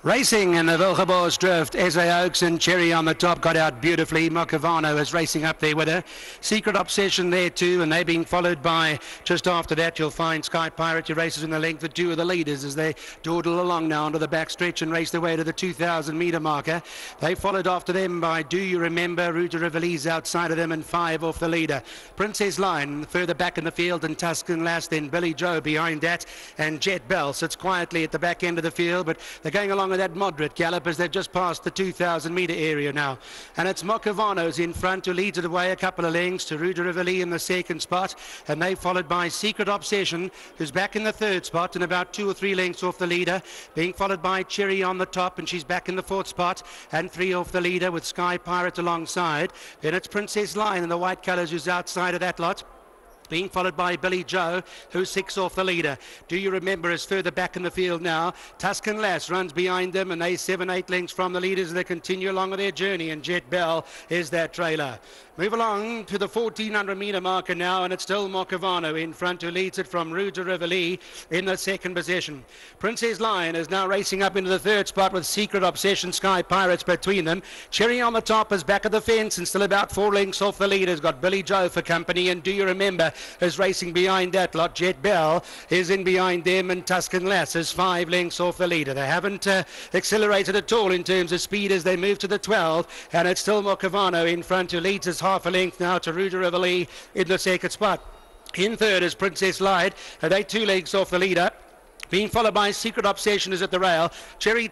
Racing in the Wilgerbosdrift, SA Oaks and Cherry on the top got out beautifully. Mocavano is racing up there with her. Secret Obsession there too, and they're being followed by, just after that you'll find Sky Pirate, who races in the length of two of the leaders as they dawdle along now onto the back stretch and race their way to the 2,000 metre marker. They followed after them by Do You Remember, Ruta Rivali's outside of them and 5 off the leader. Princess Line further back in the field and Tuscan Lass, then Billy Joe behind that, and Jet Bell sits quietly at the back end of the field, but they're going along with that moderate gallop as they've just passed the 2,000 metre area now. And it's Mocavano's in front who leads it away a couple of lengths to Ruta Rivali in the second spot, and they followed by Secret Obsession, who's back in the third spot and about 2 or 3 lengths off the leader, being followed by Cherry on the top, and she's back in the fourth spot and 3 off the leader with Sky Pirate alongside. Then it's Princess Line in the white colours who's outside of that lot, being followed by Billy Joe, who's 6 off the leader. Do You Remember is further back in the field now. Tuscan Lass runs behind them, and they 7-8 lengths from the leaders as they continue along with their journey, and Jet Bell is that trailer. Move along to the 1,400 metre marker now, and it's still Mocavano in front, who leads it from Ruta Rivali in the second position. Princess Lion is now racing up into the third spot with Secret Obsession, Sky Pirates between them. Cherry on the top is back at the fence and still about 4 lengths off the leaders. Got Billy Joe for company, and Do You Remember is racing behind that lot. Jet Bell is in behind them, and Tuscan Lass is 5 lengths off the leader. They haven't accelerated at all in terms of speed as they move to the 12, and it's still Mocavano in front, who leads us half a length now to Ruta Rivali in the second spot. In third is Princess Light, and they 2 lengths off the leader. Being followed by Secret Obsession is at the rail. Cherry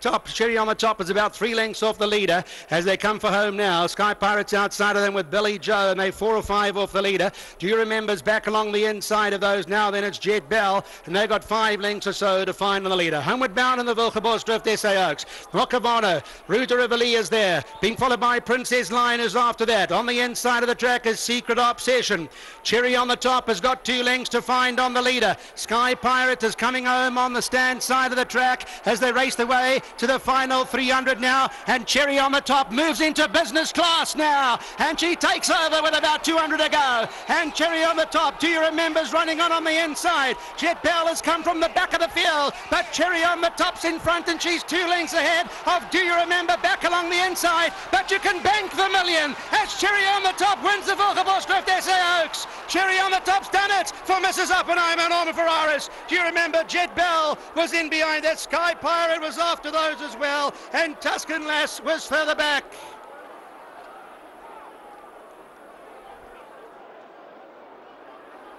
on the top is about 3 lengths off the leader as they come for home now. Sky Pirates outside of them with Billy Joe, and they 4 or 5 off the leader. Do You Remember's back along the inside of those now. Then it's Jet Bell, and they've got 5 lengths or so to find on the leader. Homeward bound in the Wilgerbosdrift, SA Oaks. Mocavano, Ruta Rivali is there, being followed by Princess Line is after that. On the inside of the track is Secret Obsession. Cherry on the top has got 2 lengths to find on the leader. Sky Pirate is coming home on the stand side of the track as they race their way to the final 300 now, and Cherry on the top moves into business class now, and she takes over with about 200 to go, and Cherry on the top, Do You Remember's running on the inside. Jet Bell has come from the back of the field, but Cherry on the top's in front, and she's 2 lengths ahead of Do You Remember back along the inside, but you can bank the million as Cherry on the top wins the Wilgerbosdrift, SA Oaks. Cherry on the top's done it for Mrs. Oppenheimer and Norman Ferraris. Do You Remember Jet Bell was in behind that. Sky Pirate was after those as well, and Tuscan Lass was further back.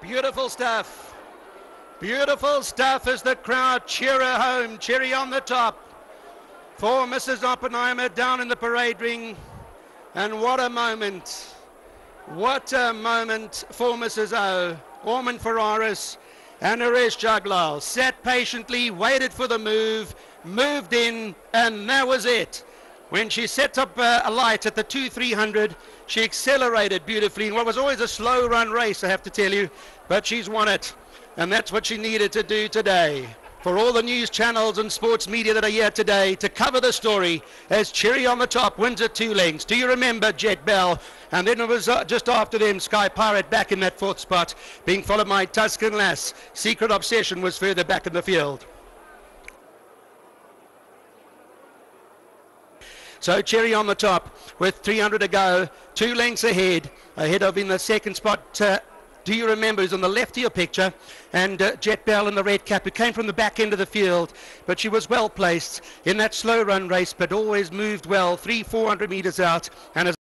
Beautiful stuff. Beautiful stuff as the crowd cheer her home. Cherry on the top for Mrs. Oppenheimer down in the parade ring. And what a moment. What a moment for Mrs. O. Norman Ferraris and Naresh Jaglal sat patiently, waited for the move, moved in, and that was it. When she set up a light at the 2,300, she accelerated beautifully in what was always a slow run race, I have to tell you, but she's won it. And that's what she needed to do today. For all the news channels and sports media that are here today to cover the story as Cherry on the top wins at 2 lengths. Do You Remember Jet Bell? And then it was just after them, Sky Pirate back in that 4th spot, being followed by Tuscan Lass. Secret Obsession was further back in the field. So Cherry on the top with 300 to go, 2 lengths ahead of in the second spot. Do You Remember is on the left of your picture, and Jet Bell in the red cap, who came from the back end of the field, but she was well placed in that slow run race, but always moved well, 300-400 metres out, and